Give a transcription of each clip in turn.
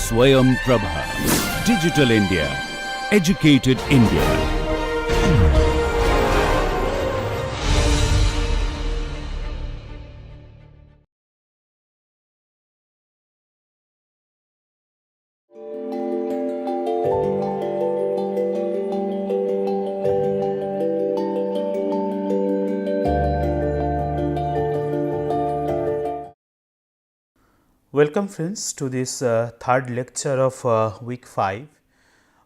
Swayam Prabha. Digital India. Educated India. Welcome friends to this third lecture of week 5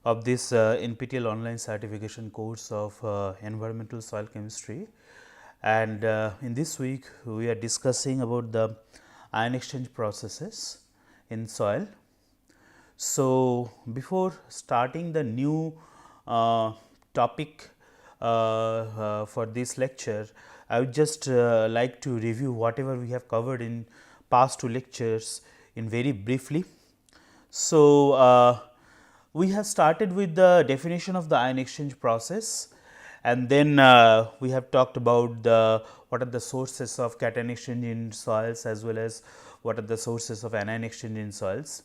of this NPTEL online certification course of environmental soil chemistry, and in this week we are discussing about the ion exchange processes in soil. So, before starting the new topic for this lecture, I would just like to review whatever we have covered in past two lectures in very briefly. So, we have started with the definition of the ion exchange process, and then we have talked about what are the sources of cation exchange in soils as well as what are the sources of anion exchange in soils.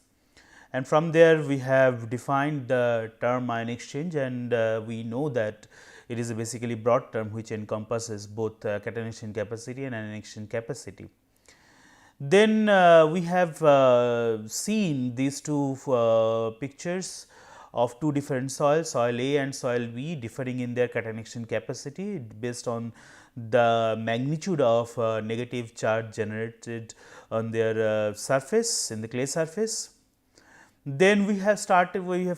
And from there we have defined the term ion exchange, and we know that it is a basically broad term which encompasses both cation exchange capacity and anion exchange capacity. Then we have seen these two pictures of two different soils, soil A and soil B, differing in their cation exchange capacity based on the magnitude of negative charge generated on their surface, in the clay surface. Then we have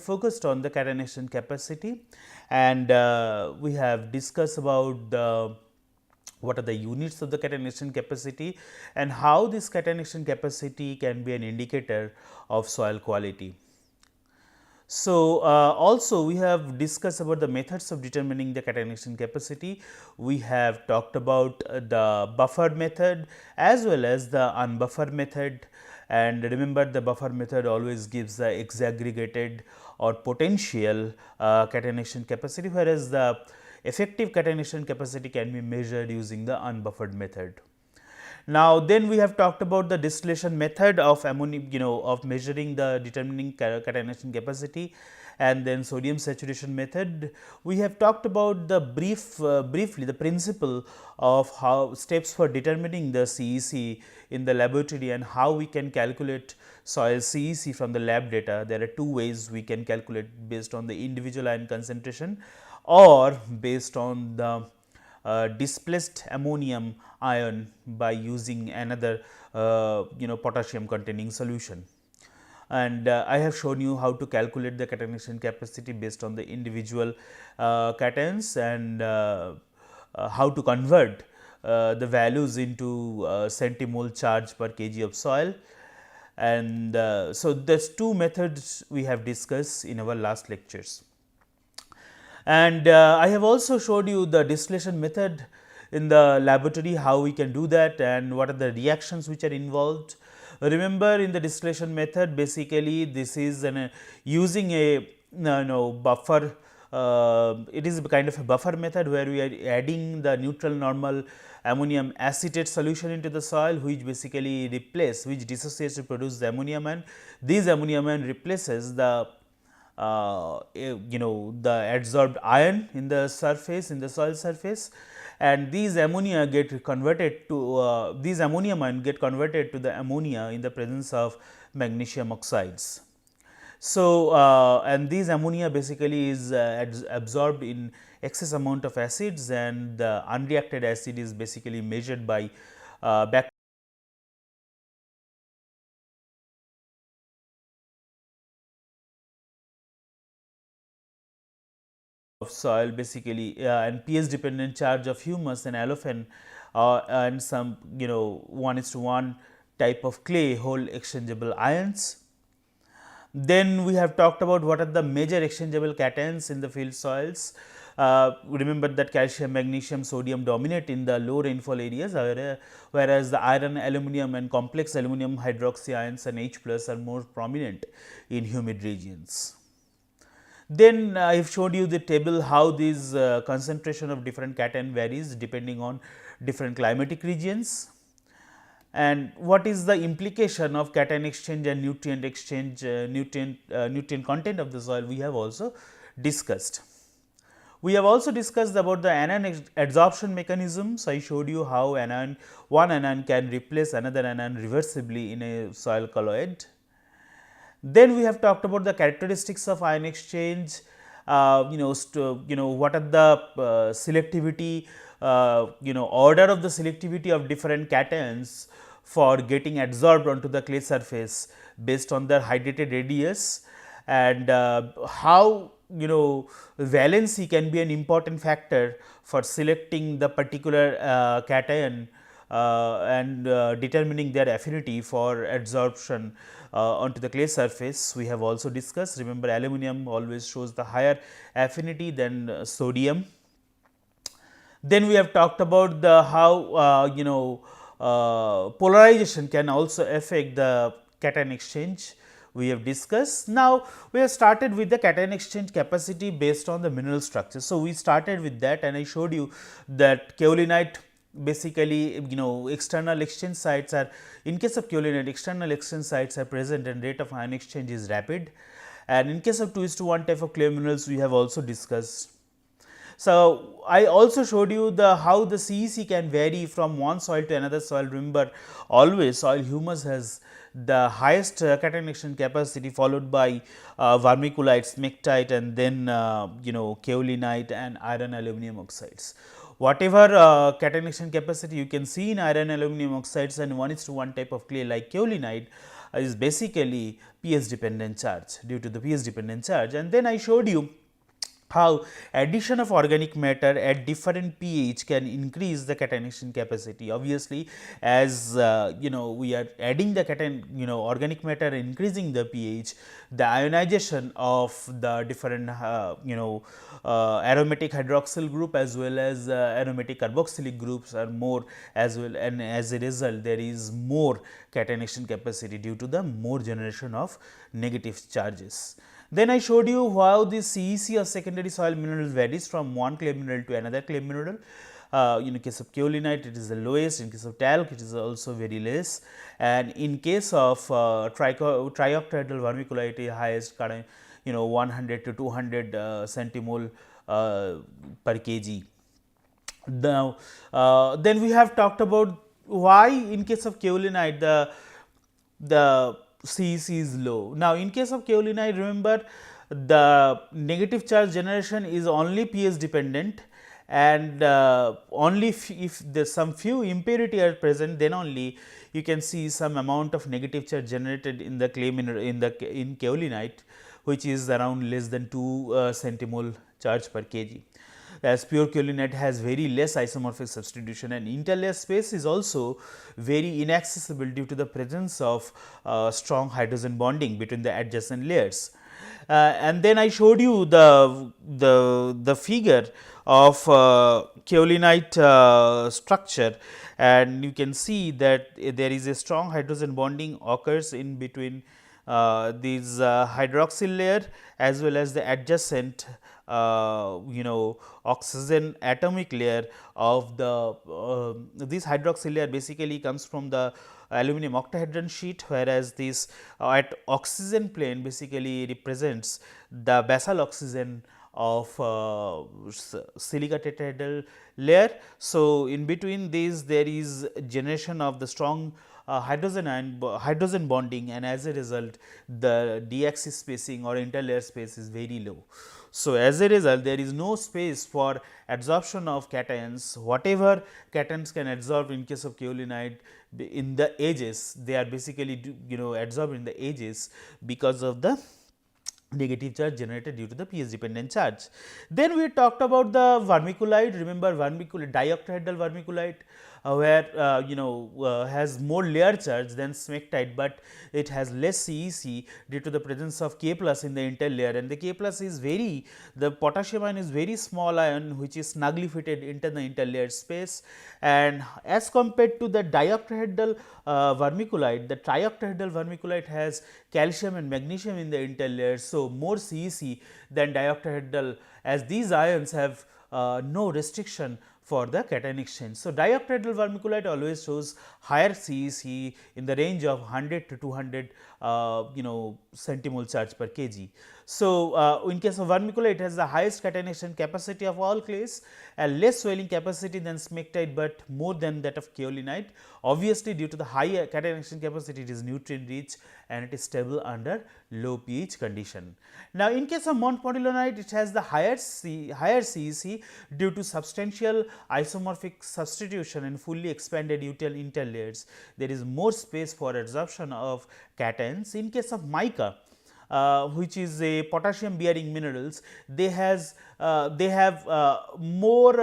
focused on the cation exchange capacity, and we have discussed about what are the units of the cation exchange capacity and how this cation exchange capacity can be an indicator of soil quality. So, also we have discussed about the methods of determining the cation exchange capacity. We have talked about the buffered method as well as the unbuffered method, and remember the buffer method always gives the exaggregated or potential cation exchange capacity, whereas the effective cation exchange capacity can be measured using the unbuffered method. Now, then we have talked about the distillation method of of measuring the determining cation exchange capacity, and then sodium saturation method. We have talked about the briefly the principle of how steps for determining the CEC in the laboratory and how we can calculate soil CEC from the lab data. There are two ways we can calculate based on the individual ion concentration or based on the displaced ammonium ion by using another potassium containing solution. And I have shown you how to calculate the cation exchange capacity based on the individual cations, and how to convert the values into centimole charge per kg of soil. And so, these two methods we have discussed in our last lectures. And I have also showed you the distillation method in the laboratory, how we can do that and what are the reactions which are involved. Remember, in the distillation method, basically this is using a buffer. It is a kind of a buffer method where we are adding the neutral normal ammonium acetate solution into the soil, which basically which dissociates to produce the ammonium ion. This ammonium ion replaces the the adsorbed iron in the surface, in the soil surface, and these ammonia get converted to these ammonium ion get converted to the ammonia in the presence of magnesium oxides. So, and these ammonia basically is absorbed in excess amount of acids, and the unreacted acid is basically measured by of soil basically, and pH dependent charge of humus and allophane and some 1:1 type of clay whole exchangeable ions. Then we have talked about what are the major exchangeable cations in the field soils. Remember that calcium, magnesium, sodium dominate in the low rainfall areas, whereas the iron, aluminum and complex aluminum hydroxy ions and H plus are more prominent in humid regions. Then I have showed you the table how these concentration of different cation varies depending on different climatic regions. and what is the implication of cation exchange and nutrient exchange, nutrient content of the soil, we have also discussed. We have also discussed about the anion adsorption mechanism. So, I showed you how one anion can replace another anion reversibly in a soil colloid. Then we have talked about the characteristics of ion exchange, what are the selectivity, order of the selectivity of different cations for getting adsorbed onto the clay surface based on their hydrated radius, and how valency can be an important factor for selecting the particular cation and determining their affinity for adsorption onto the clay surface. We have also discussed, remember aluminum always shows the higher affinity than sodium. Then we have talked about the how polarization can also affect the cation exchange, we have discussed. Now, we have started with the cation exchange capacity based on the mineral structure. So, we started with that, and I showed you that kaolinite basically external exchange sites are, in case of kaolinite, external exchange sites are present and rate of ion exchange is rapid, and in case of 2:1 type of clay minerals we have also discussed. So, I also showed you the how the CEC can vary from one soil to another soil. Remember, always soil humus has the highest cation exchange capacity, followed by vermiculite, smectite, and then kaolinite and iron aluminum oxides. Whatever cation exchange capacity you can see in iron aluminum oxides and 1:1 type of clay like kaolinite is basically pH dependent charge, due to the pH dependent charge. And then I showed you how addition of organic matter at different pH can increase the cation exchange capacity. Obviously, as we are adding the organic matter, increasing the pH, the ionization of the different aromatic hydroxyl group as well as aromatic carboxylic groups are more as well, and as a result there is more cation exchange capacity due to the more generation of negative charges. Then I showed you how the CEC of secondary soil minerals varies from one clay mineral to another clay mineral. In case of kaolinite it is the lowest, in case of talc it is also very less, and in case of trioctahedral vermiculite is highest current 100 to 200 centimole per kg. Now, then we have talked about why in case of kaolinite the CEC is low. Now, in case of kaolinite, remember the negative charge generation is only pH dependent, and only if there's some few impurity are present, then only you can see some amount of negative charge generated in the clay mineral in kaolinite, which is around less than 2 centimole charge per kg. As pure kaolinite has very less isomorphic substitution, and interlayer space is also very inaccessible due to the presence of strong hydrogen bonding between the adjacent layers. And then I showed you the figure of kaolinite structure, and you can see that there is a strong hydrogen bonding occurs in between these hydroxyl layer as well as the adjacent oxygen atomic layer of the this hydroxyl layer basically comes from the aluminum octahedron sheet, whereas this at oxygen plane basically represents the basal oxygen of silica tetrahedral layer. So, in between these there is generation of the strong hydrogen bonding, and as a result the d axis spacing or interlayer space is very low. So, as a result there is no space for adsorption of cations. Whatever cations can adsorb in case of kaolinite in the edges, they are basically adsorbed in the edges because of the negative charge generated due to the pH dependent charge. Then we talked about the vermiculite. Remember vermiculite, dioctahedral vermiculite, where has more layer charge than smectite, but it has less CEC due to the presence of K plus in the interlayer, and the K plus is the potassium ion is very small ion which is snugly fitted into the interlayer space, and as compared to the dioctahedral vermiculite, the trioctahedral vermiculite has calcium and magnesium in the interlayer. So, more CEC than dioctahedral, as these ions have no restriction for the cation exchange. So, dioctahedral vermiculite always shows higher CEC in the range of 100 to 200 centimole charge per kg. So, in case of vermiculite, it has the highest cation exchange capacity of all clays and less swelling capacity than smectite, but more than that of kaolinite. Obviously, due to the high cation exchange capacity, it is nutrient rich and it is stable under low pH condition. Now, in case of montmorillonite, it has the higher CEC due to substantial isomorphic substitution and fully expanded interlayers. There is more space for absorption of cations. In case of mica, which is a potassium bearing minerals, they have more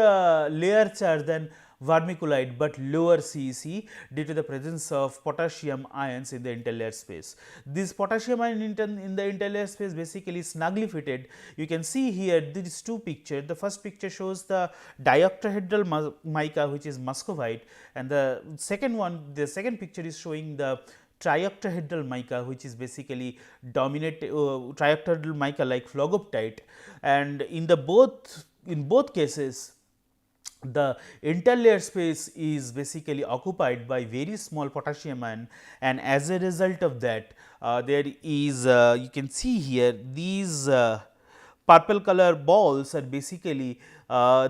layer charge than vermiculite, but lower CEC due to the presence of potassium ions in the interlayer space. This potassium ion in the interlayer space basically snugly fitted. You can see here these two pictures. The first picture shows the dioctahedral mica, which is muscovite, and the second picture is showing the trioctahedral mica, which is basically trioctahedral mica like phlogoptite, and in both cases the interlayer space is basically occupied by very small potassium ion, and as a result of that there is you can see here these purple color balls are basically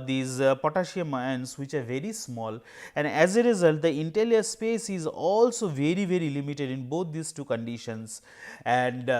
these potassium ions which are very small, and as a result the interlayer space is also very limited in both these two conditions, and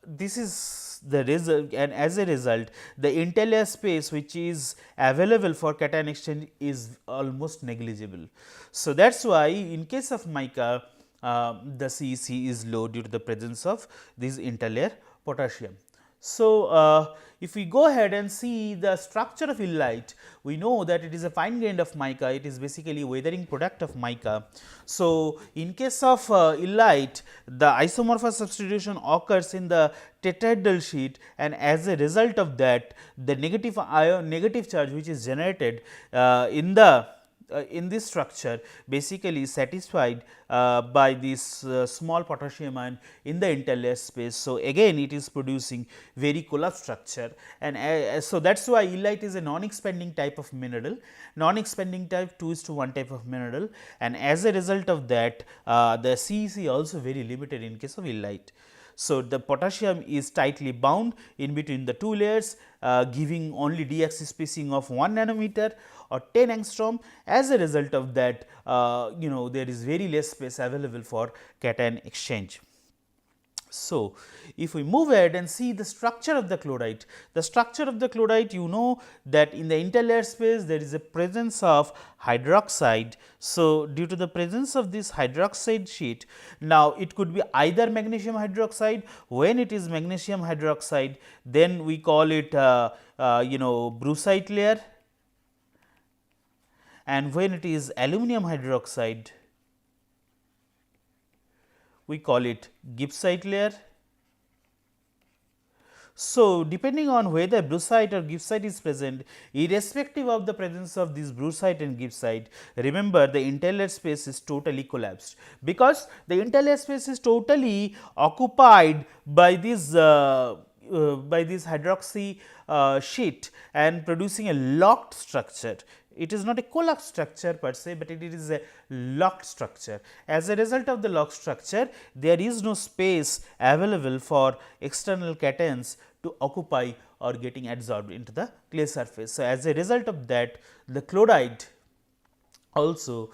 this is the result, and as a result the interlayer space which is available for cation exchange is almost negligible. So, that is why in case of mica the CEC is low due to the presence of this interlayer potassium. So, if we go ahead and see the structure of illite, we know that it is a fine grained of mica, it is basically weathering product of mica. So, in case of illite, the isomorphous substitution occurs in the tetrahedral sheet, and as a result of that the negative charge which is generated in this structure basically is satisfied by this small potassium ion in the interlayer space. So, again it is producing very collapsed structure, and so that is why illite is a non-expanding type of mineral, non-expanding type 2:1 type of mineral, and as a result of that the CEC also very limited in case of illite. So, the potassium is tightly bound in between the two layers, giving only d axis spacing of 1 nanometer or 10 angstrom. As a result of that there is very less space available for cation exchange. So, if we move ahead and see the structure of the chloride, you know that in the interlayer space there is a presence of hydroxide. So, due to the presence of this hydroxide sheet, now it could be either magnesium hydroxide. When it is magnesium hydroxide, then we call it brucite layer, and when it is aluminum hydroxide, we call it gibbsite layer. So, depending on whether brucite or gibbsite is present, irrespective of the presence of this brucite and gibbsite, remember the interlayer space is totally collapsed, because the interlayer space is totally occupied by this hydroxy sheet and producing a locked structure. It is not a collapsed structure per se, but it is a locked structure. As a result of the locked structure, there is no space available for external cations to occupy or getting absorbed into the clay surface. So, as a result of that, the chloride also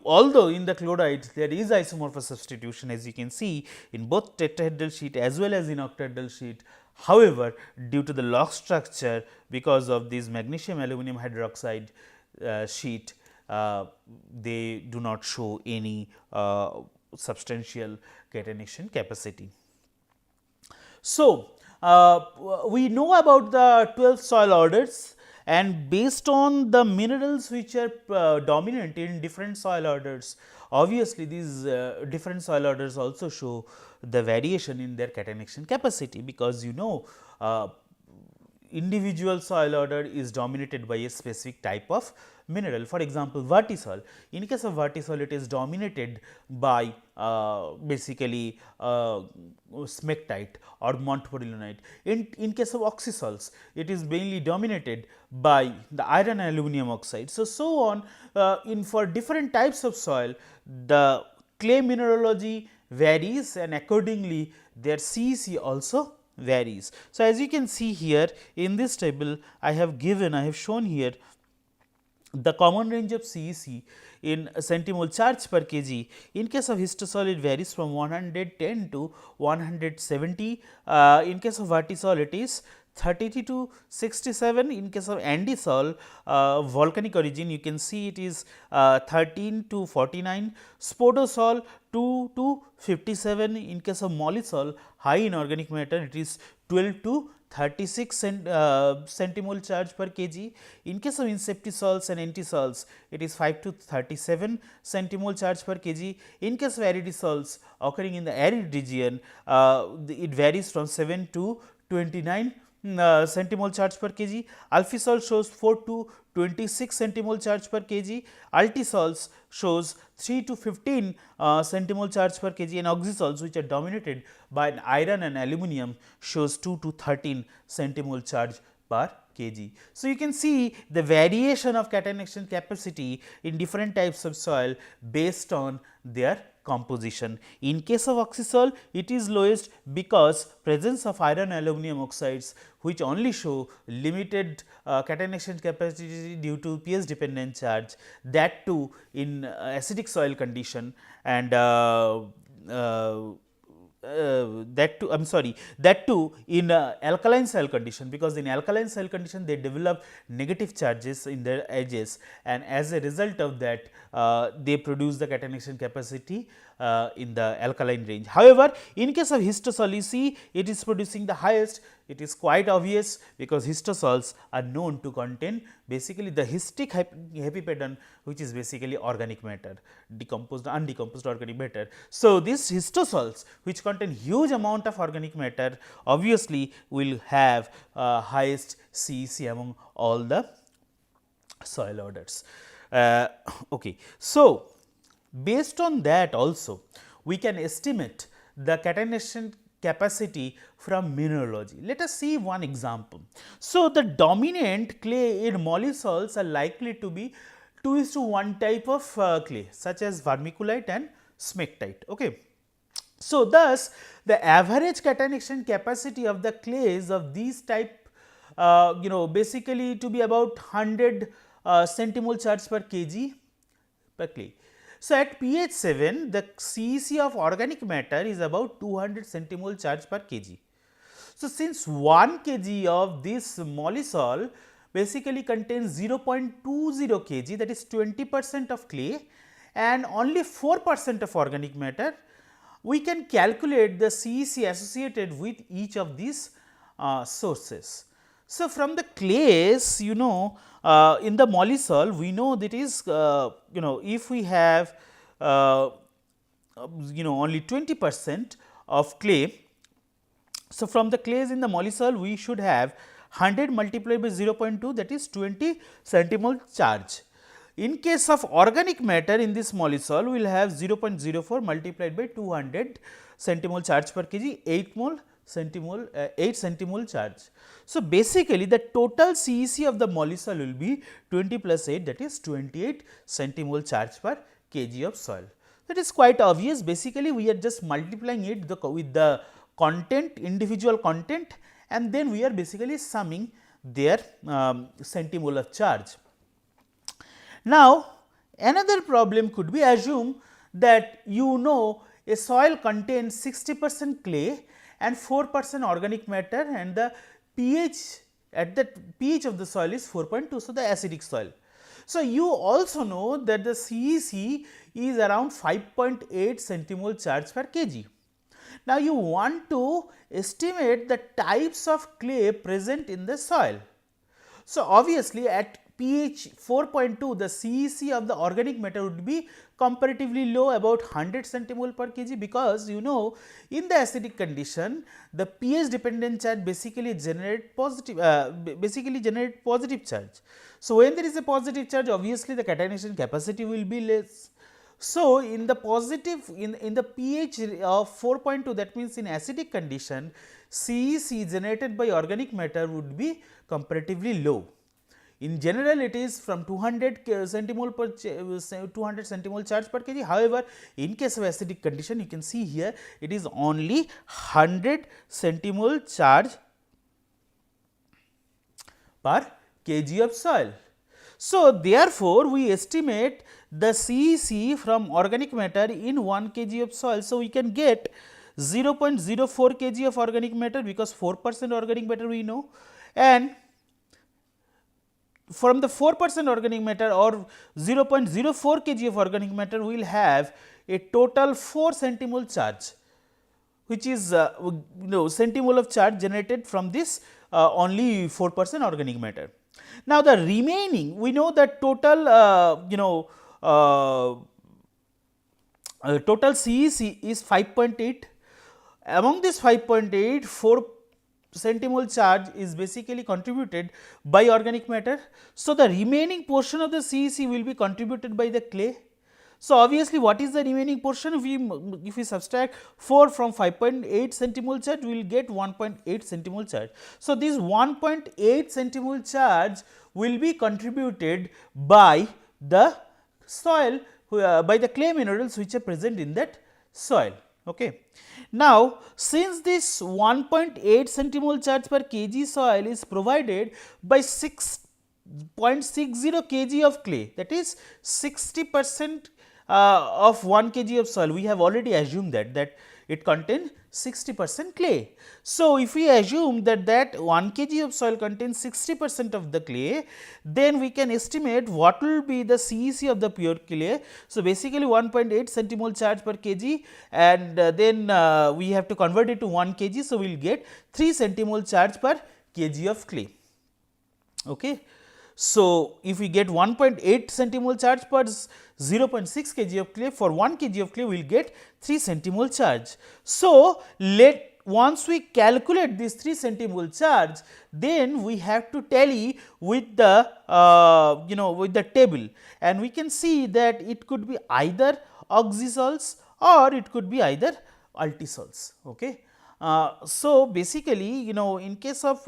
although in the chloride there is isomorphous substitution, as you can see in both tetrahedral sheet as well as in octahedral sheet. However, due to the locked structure, because of this magnesium aluminum hydroxide sheet, they do not show any substantial catenation capacity. So, we know about the 12 soil orders, and based on the minerals which are dominant in different soil orders, obviously these different soil orders also show the variation in their catenation capacity, because individual soil order is dominated by a specific type of mineral. For example, vertisol. In case of vertisol, it is dominated by basically smectite or montmorillonite. In case of oxysols, it is mainly dominated by the iron and aluminum oxide. So on in for different types of soil, the clay mineralogy varies and accordingly their CEC also varies. So, as you can see here in this table, I have shown here the common range of CEC in centimole charge per kg. In case of histosol, it varies from 110 to 170. In case of vertisol, it is 33 to 67. In case of andesol, volcanic origin, you can see it is 13 to 49. Spodosol 2 to 57. In case of mollisol, high in organic matter, it is 12 to 36 centimole charge per kg. In case of inseptisols and antisols, it is 5 to 37 centimole charge per kg. In case of aridisols occurring in the arid region, it varies from 7 to 29 centimole charge per kg. Alphisol shows 4 to 26 centimole charge per kg. Altisols shows 3 to 15 centimole charge per kg, and oxysols, which are dominated by iron and aluminum, shows 2 to 13 centimole charge per kg. So, you can see the variation of cation action capacity in different types of soil based on their composition. In case of oxysol, it is lowest because presence of iron and aluminum oxides, which only show limited cation action capacity due to pH dependent charge, that too in acidic soil condition, and that too in alkaline soil condition, because in alkaline soil condition they develop negative charges in their edges, and as a result of that they produce the cation action capacity in the alkaline range. However, in case of histosol, you see it is producing the highest. It is quite obvious because histosols are known to contain basically the histic hepipedon, which is basically organic matter, decomposed undecomposed organic matter. So, these histosols, which contain huge amount of organic matter, obviously will have highest CEC among all the soil orders. Okay. So, based on that also we can estimate the cation action capacity from mineralogy. Let us see one example. So, the dominant clay in mollisols are likely to be 2:1 type of clay, such as vermiculite and smectite. Okay. So, thus the average cation action capacity of the clays of these type basically to be about 100 centimole charge per kg per clay. So, at pH 7, the CEC of organic matter is about 200 centimole charge per kg. So, since 1 kg of this mollisol basically contains 0.20 kg, that is 20% of clay and only 4% of organic matter, we can calculate the CEC associated with each of these sources. So, from the clays, in the mollisol, we know that is if we have only 20% of clay. So, from the clays in the mollisol, we should have 100 multiplied by 0.2, that is 20 centimole charge. In case of organic matter in this mollisol, we will have 0.04 multiplied by 200 centimole charge per kg, 8 centimole charge. So, basically the total CEC of the mollisol will be 20 plus 8, that is 28 centimole charge per kg of soil. That is quite obvious. Basically, we are just multiplying it with the content, individual content, and then we are basically summing their centimolar charge. Now, another problem could be, assume that a soil contains 60% clay and 4% organic matter, and the pH at the pH of the soil is 4.2. So, the acidic soil. So, you also know that the CEC is around 5.8 centimole charge per kg. Now, you want to estimate the types of clay present in the soil. So, obviously, at pH 4.2, the CEC of the organic matter would be comparatively low, about 100 centimole per kg, because you know in the acidic condition the pH dependent charge basically generate positive charge. So, when there is a positive charge, obviously the cationation capacity will be less. So, in the positive in the pH of 4.2, that means in acidic condition, CEC generated by organic matter would be comparatively low. In general, it is from 200 centimole per 200 centimole charge per kg. However, in case of acidic condition, you can see here it is only 100 centimole charge per kg of soil. So, therefore, we estimate the CEC from organic matter in 1 kg of soil. So, we can get 0.04 kg of organic matter, because 4% organic matter we know, and from the 4% organic matter or 0.04 kg of organic matter, we will have a total 4 centimole charge, which is centimole of charge generated from this only 4% organic matter. Now, the remaining, we know that total total CEC is 5.8. Among this 5.8, 4 centimole charge is basically contributed by organic matter. So, the remaining portion of the CEC will be contributed by the clay. So, obviously, what is the remaining portion? If we subtract 4 from 5.8 centimole charge, we will get 1.8 centimole charge. So, this 1.8 centimole charge will be contributed by the soil, by the clay minerals which are present in that soil. Okay. Now, since this 1.8 centimole charge per kg soil is provided by 6.60 kg of clay, that is 60% of 1 kg of soil, we have already assumed that it contains 60% clay. So, if we assume that 1 kg of soil contains 60% of the clay, then we can estimate what will be the CEC of the pure clay. So, basically 1.8 centimole charge per kg, and then we have to convert it to 1 kg. So, we will get 3 centimole charge per kg of clay. Okay. So, if we get 1.8 centimole charge per 0.6 kg of clay, for 1 kg of clay we will get 3 centimole charge. So, once we calculate this 3 centimole charge, then we have to tally with the with the table, and we can see that it could be either oxysols or it could be either ultisols. Okay. So, basically in case of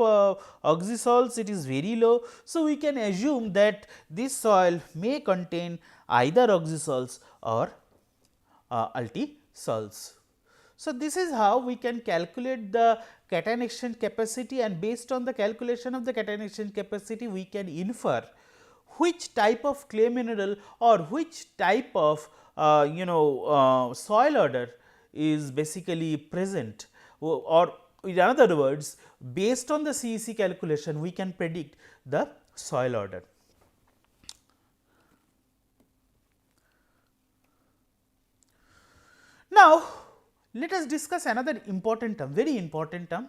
oxysols, it is very low. So, we can assume that this soil may contain either oxysols or ultisols. So, this is how we can calculate the cation exchange capacity, and based on the calculation of the cation exchange capacity, we can infer which type of clay mineral or which type of soil order is basically present, or in other words, based on the CEC calculation, we can predict the soil order. Now, let us discuss another important term, very important term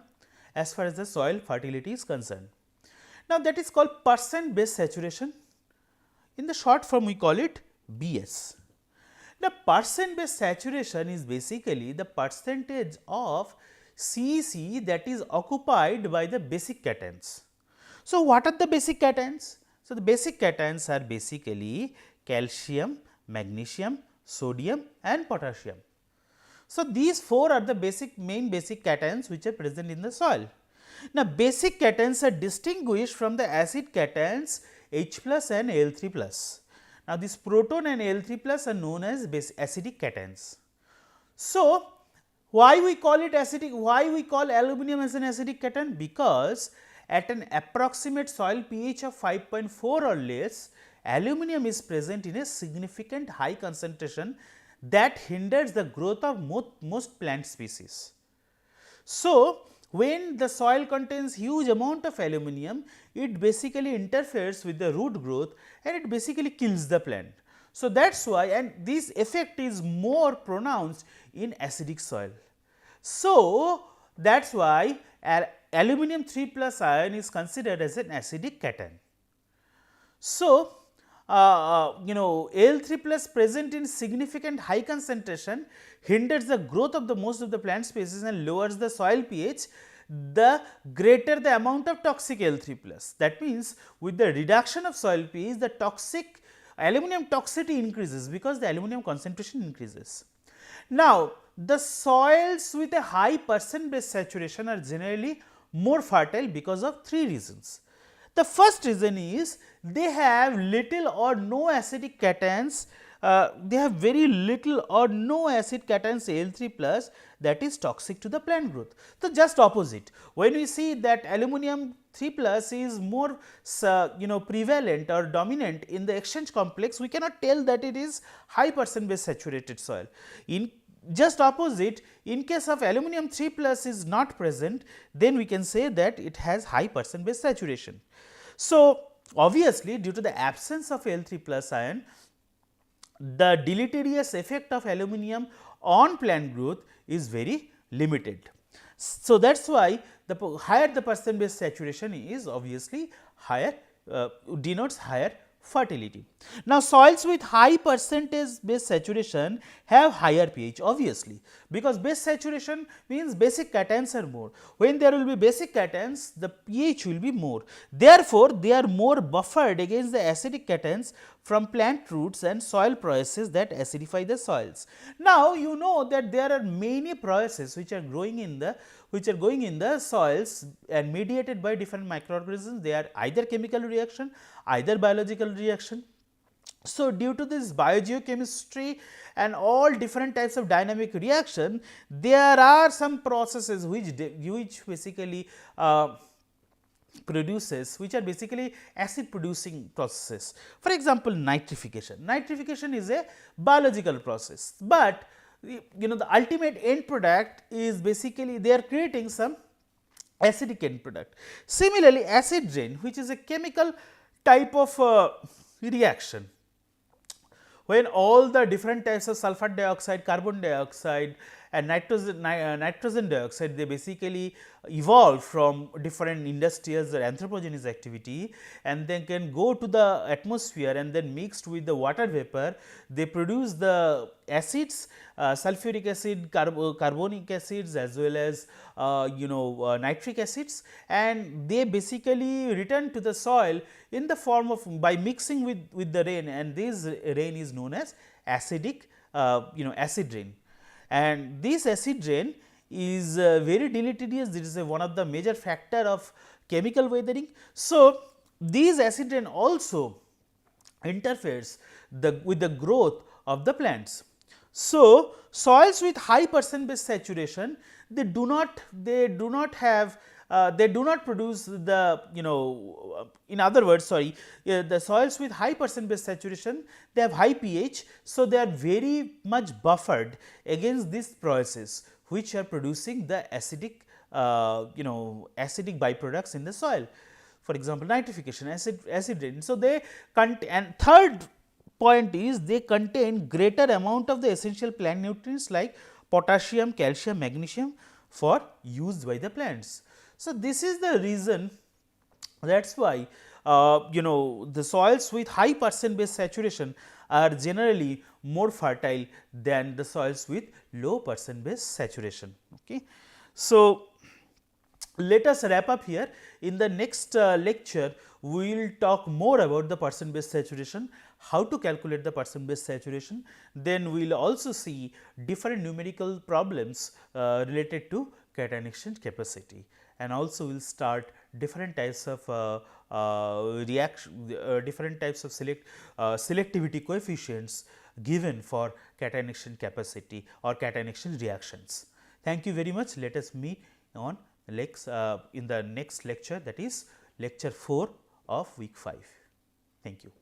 as far as the soil fertility is concerned. Now, that is called percent base saturation. In the short form, we call it BS. The percent base saturation is basically the percentage of CEC that is occupied by the basic cations. So, what are the basic cations? So, the basic cations are basically calcium, magnesium, sodium and potassium. So, these 4 are the main basic cations which are present in the soil. Now, basic cations are distinguished from the acid cations H plus and Al3 plus. Now, this proton and Al3 plus are known as acidic cations. So, why we call it acidic? Why we call aluminum as an acidic cation? Because at an approximate soil pH of 5.4 or less, aluminum is present in a significant high concentration that hinders the growth of most plant species. So, when the soil contains huge amount of aluminum, it basically interferes with the root growth and it basically kills the plant. So, that is why, and this effect is more pronounced in acidic soil. So, that is why aluminum 3 plus ion is considered as an acidic cation. So, Al3 plus present in significant high concentration hinders the growth of the most of the plant species and lowers the soil pH, the greater the amount of toxic Al3 plus. That means, with the reduction of soil pH, the toxic aluminum toxicity increases because the aluminum concentration increases. Now, the soils with a high percent base saturation are generally more fertile because of three reasons. The first reason is they have little or no acidic cations, they have very little or no acid cations Al3 plus that is toxic to the plant growth. So, just opposite, when we see that aluminum 3 plus is more prevalent or dominant in the exchange complex, we cannot tell that it is high percent base saturated soil. In just opposite, in case of aluminum 3 plus is not present, then we can say that it has high percent base saturation. So, obviously, due to the absence of Al3 plus ion, the deleterious effect of aluminum on plant growth is very limited. So, that is why the higher the percent base saturation is, obviously higher denotes higher fertility. Now, soils with high percentage base saturation have higher pH, obviously, because base saturation means basic cations are more. When there will be basic cations, the pH will be more. Therefore, they are more buffered against the acidic cations from plant roots and soil processes that acidify the soils. Now, you know that there are many processes which are growing in the soils and mediated by different microorganisms. They are either chemical reaction, either biological reaction. So, due to this biogeochemistry and all different types of dynamic reaction, there are some processes which basically which are basically acid producing processes. For example, nitrification. Nitrification is a biological process, but the ultimate end product is basically they are creating some acidic end product. Similarly, acid rain, which is a chemical type of reaction, when all the different types of sulfur dioxide, carbon dioxide and nitrogen dioxide, they basically evolve from different industrial or anthropogeneous activity and then can go to the atmosphere and then mixed with the water vapor, they produce the acids, sulfuric acid, carbonic acids as well as nitric acids, and they basically return to the soil in the form of by mixing with the rain, and this rain is known as acidic acid rain. And this acid rain is very deleterious. This is one of the major factor of chemical weathering. So, these acid rain also interferes with the growth of the plants. So, soils with high percent base saturation, they do not produce the in other words the soils with high percent base saturation, they have high pH. So, they are very much buffered against this process which are producing the acidic acidic byproducts in the soil. For example, nitrification, acid rain. So, they and third point is they contain greater amount of the essential plant nutrients like potassium, calcium, magnesium for use by the plants. So, this is the reason, that is why the soils with high percent base saturation are generally more fertile than the soils with low percent base saturation. Okay. So, let us wrap up here. In the next lecture, we will talk more about the percent base saturation, how to calculate the percent base saturation. Then we will also see different numerical problems related to cation exchange capacity, and also we will start different types of different types of selectivity coefficients given for cation exchange capacity or cation exchange reactions. Thank you very much. Let us meet on in the next lecture, that is lecture 4 of week 5. Thank you.